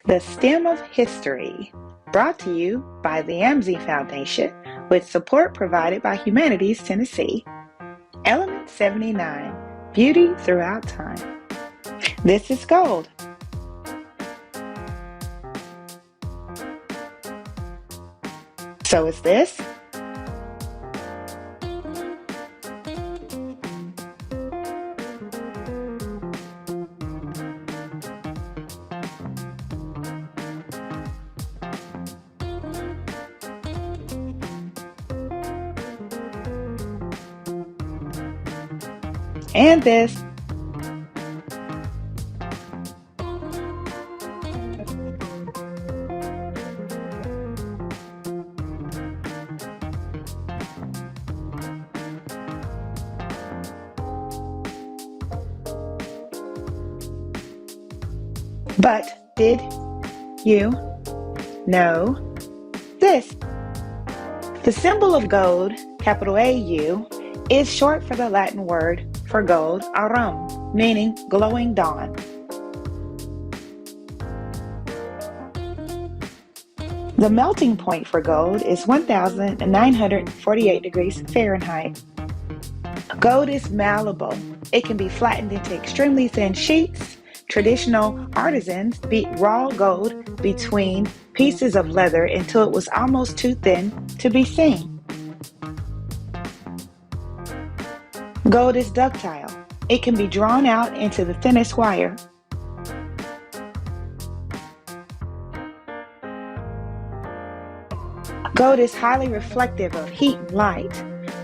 The STEM of History, brought to you by the AMSI Foundation with support provided by Humanities Tennessee. Element 79, Beauty Throughout Time. This is gold. So is this. And this. But did you know this? The symbol of gold, capital AU, is short for the Latin word for gold, aurum, meaning glowing dawn. The melting point for gold is 1,948 degrees Fahrenheit. Gold is malleable. It can be flattened into extremely thin sheets. Traditional artisans beat raw gold between pieces of leather until it was almost too thin to be seen. Gold is ductile. It can be drawn out into the thinnest wire. Gold is highly reflective of heat and light.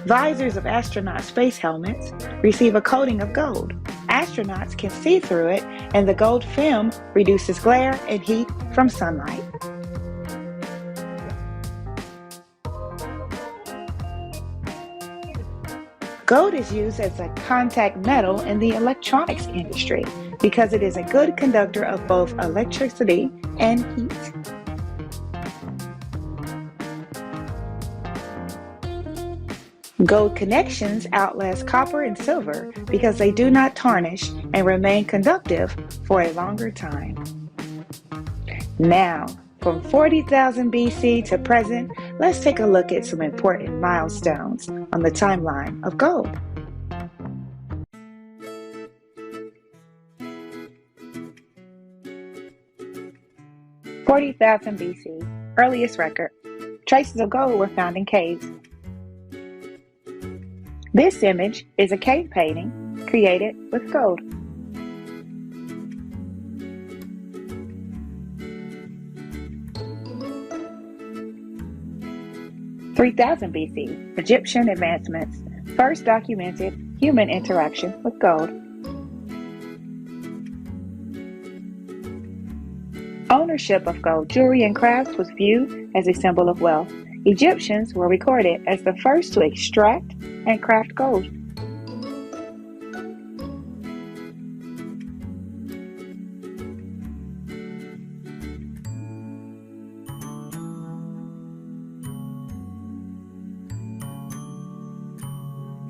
Visors of astronaut space helmets receive a coating of gold. Astronauts can see through it, and the gold film reduces glare and heat from sunlight. Gold is used as a contact metal in the electronics industry because it is a good conductor of both electricity and heat. Gold connections outlast copper and silver because they do not tarnish and remain conductive for a longer time. Now, from 40,000 BC to present, let's take a look at some important milestones on the timeline of gold. 40,000 BC, earliest record. Traces of gold were found in caves. This image is a cave painting created with gold. (3000 BC), Egyptian advancements first documented human interaction with gold. Ownership of gold jewelry and crafts was viewed as a symbol of wealth. Egyptians were recorded as the first to extract and craft gold.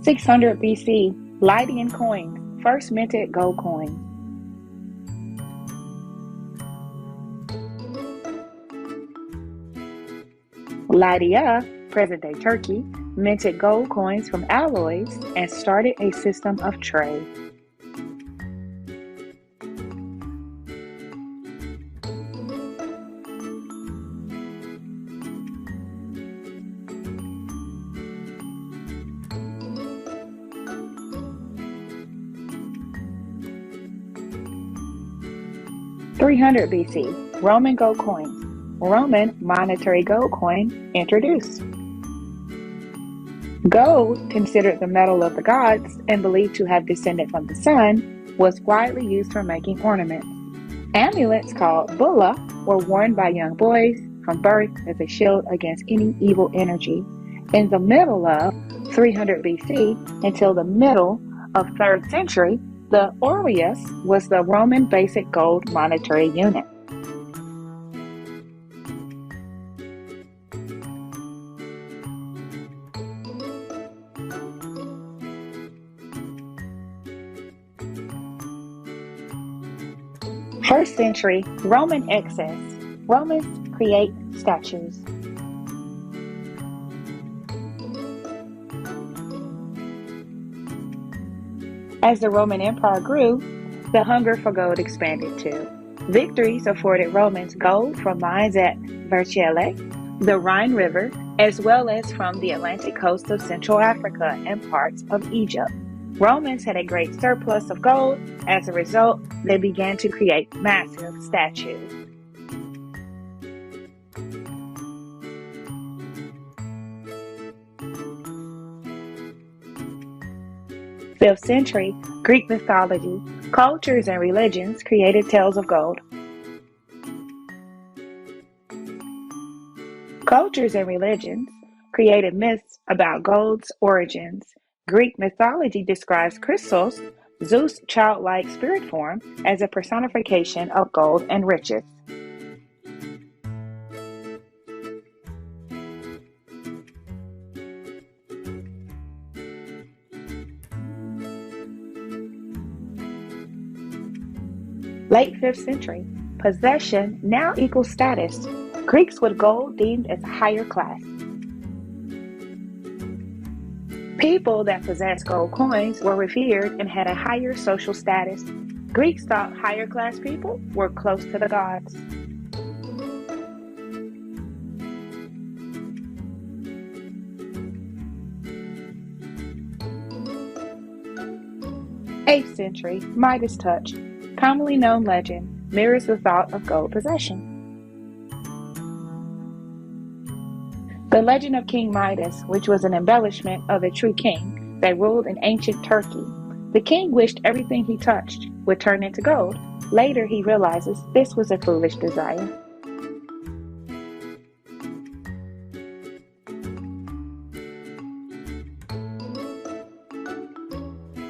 (600 BC), Lydian coins, first minted gold coins. Lydia, present-day Turkey, minted gold coins from alloys and started a system of trade. (300 BC), Roman gold coins. Roman monetary gold coin introduced. Gold, considered the metal of the gods and believed to have descended from the sun, was widely used for making ornaments. Amulets called bulla were worn by young boys from birth as a shield against any evil energy. In the middle of 300 BC until the middle of 3rd century, the aureus was the Roman basic gold monetary unit. First century Roman excess. Romans create statues. As the Roman Empire grew, the hunger for gold expanded too. Victories afforded Romans gold from mines at Vercelli, the Rhine River, as well as from the Atlantic coast of Central Africa and parts of Egypt. Romans had a great surplus of gold. As a result, they began to create massive statues. 5th century Greek mythology. Cultures and religions created tales of gold. Cultures and religions created myths about gold's origins. Greek mythology describes Chrysos, Zeus' childlike spirit form, as a personification of gold and riches. Late 5th century, possession now equals status. Greeks with gold deemed as a higher class. People that possessed gold coins were revered and had a higher social status. Greeks thought higher class people were close to the gods. Eighth century, Midas touch. Commonly known legend mirrors the thought of gold possession. The legend of King Midas, which was an embellishment of a true king that ruled in ancient Turkey. The king wished everything he touched would turn into gold. Later, he realizes this was a foolish desire.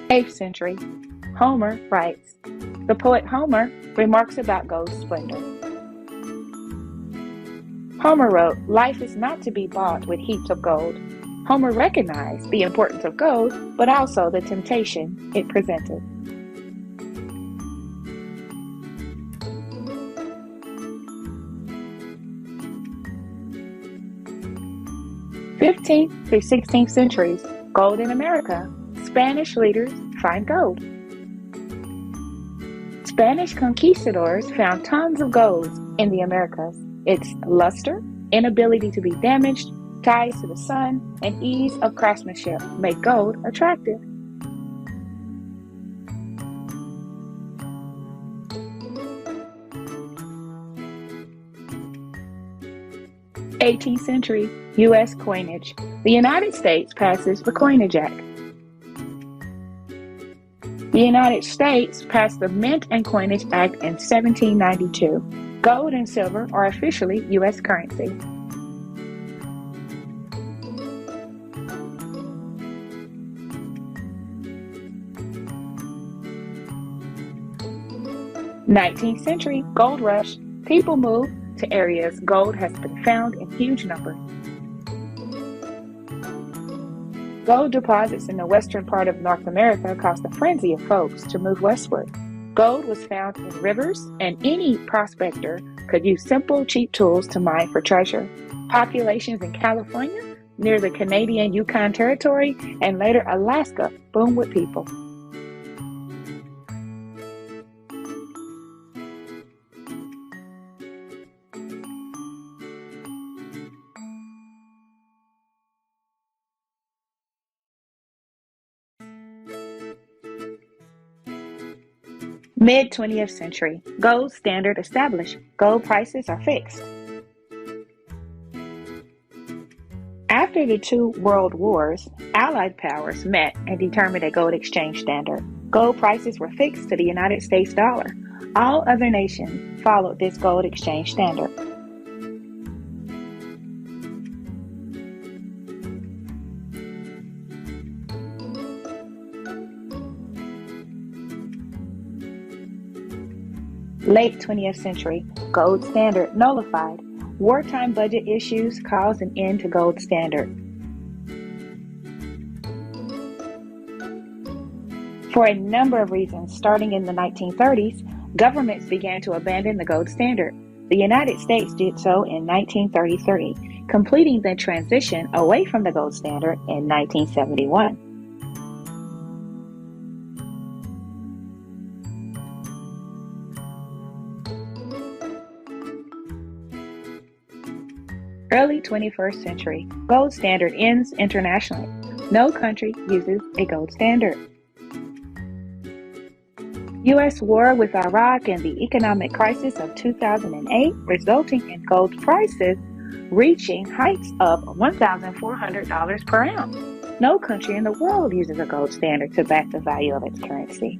Eighth century, Homer writes. The poet Homer remarks about gold's splendor. Homer wrote, "Life is not to be bought with heaps of gold." Homer recognized the importance of gold, but also the temptation it presented. 15th through 16th centuries, gold in America. Spanish leaders find gold. Spanish conquistadors found tons of gold in the Americas. Its luster, inability to be damaged, ties to the sun, and ease of craftsmanship make gold attractive. '18th century U.S. coinage. The United States passes the Coinage Act. The United States passed the Mint and Coinage Act in 1792. Gold and silver are officially U.S. currency. '19th century gold rush. People move to areas gold has been found in huge numbers. Gold deposits in the western part of North America caused a frenzy of folks to move westward. Gold was found in rivers, and any prospector could use simple, cheap tools to mine for treasure. Populations in California, near the Canadian Yukon Territory, and later Alaska boomed with people. Mid-20th century, gold standard established. Gold prices are fixed. After the two world wars, Allied powers met and determined a gold exchange standard. Gold prices were fixed to the United States dollar. All other nations followed this gold exchange standard. Late 20th century, gold standard nullified. Wartime budget issues caused an end to gold standard. For a number of reasons, starting in the 1930s, Governments began to abandon the gold standard. The United States did so in 1933, completing the transition away from the gold standard in 1971. Early 21st century, gold standard ends internationally. No country uses a gold standard. U.S. war with Iraq and the economic crisis of 2008, resulting in gold prices reaching heights of $1,400 per ounce. No country in the world uses a gold standard to back the value of its currency.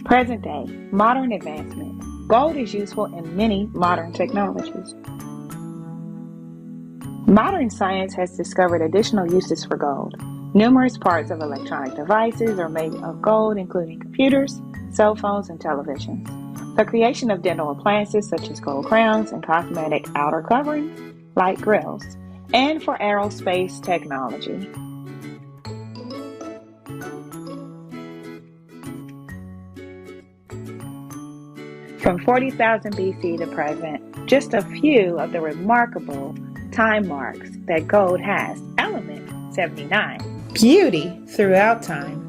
Present day, modern advancement. Gold is useful in many modern technologies. Modern science has discovered additional uses for gold. Numerous parts of electronic devices are made of gold, including computers, cell phones, and televisions. The creation of dental appliances such as gold crowns and cosmetic outer coverings, like grills, and for aerospace technology. From 40,000 BC to present, just a few of the remarkable time marks that gold has. Element 79. Beauty throughout time.